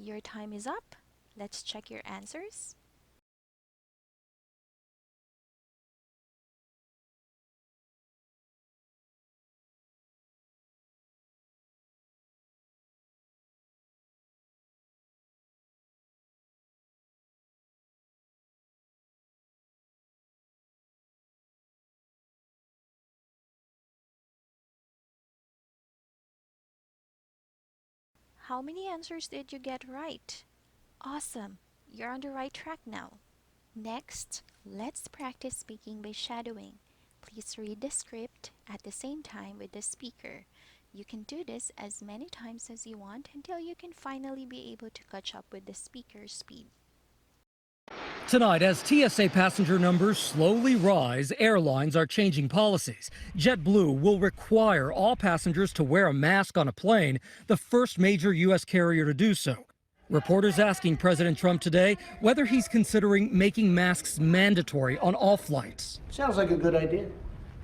Your time is up. Let's check your answers. How many answers did you get right? Awesome! You're on the right track now. Next, let's practice speaking by shadowing. Please read the script at the same time with the speaker. You can do this as many times as you want until you can finally be able to catch up with the speaker's speed. Tonight, as TSA passenger numbers slowly rise, airlines are changing policies. JetBlue will require all passengers to wear a mask on a plane, the first major U.S. carrier to do so. Reporters asking President Trump today whether he's considering making masks mandatory on all flights. Sounds like a good idea.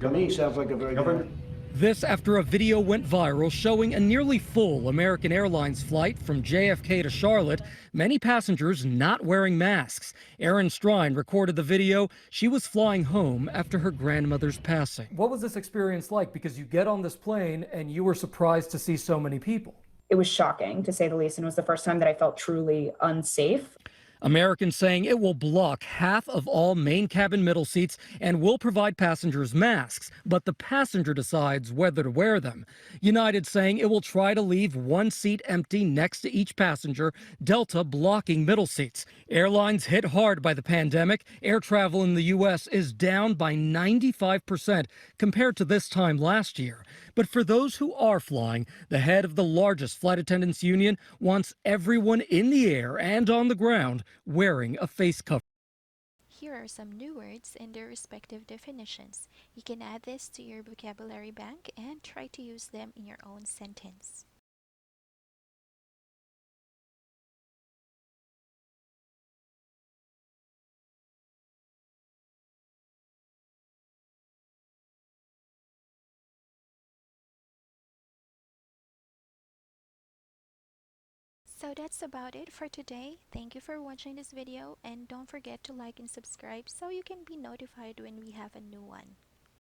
To me, sounds like a very good idea. This after a video went viral showing a nearly full American Airlines flight from JFK to Charlotte, many passengers not wearing masks. Erin Strine recorded the video. She was flying home after her grandmother's passing. What was this experience like? Because you get on this plane and you were surprised to see so many people. It was shocking, to say the least, and it was the first time that I felt truly unsafe. Americans saying it will block half of all main cabin middle seats and will provide passengers masks, but the passenger decides whether to wear them. United saying it will try to leave one seat empty next to each passenger, Delta blocking middle seats. Airlines hit hard by the pandemic. Air travel in the U.S. is down by 95% compared to this time last year. But for those who are flying, the head of the largest flight attendants union wants everyone in the air and on the ground wearing a face cover. Here are some new words and their respective definitions. You can add this to your vocabulary bank and try to use them in your own sentence. So that's about it for today. Thank you for watching this video and don't forget to like and subscribe so you can be notified when we have a new one.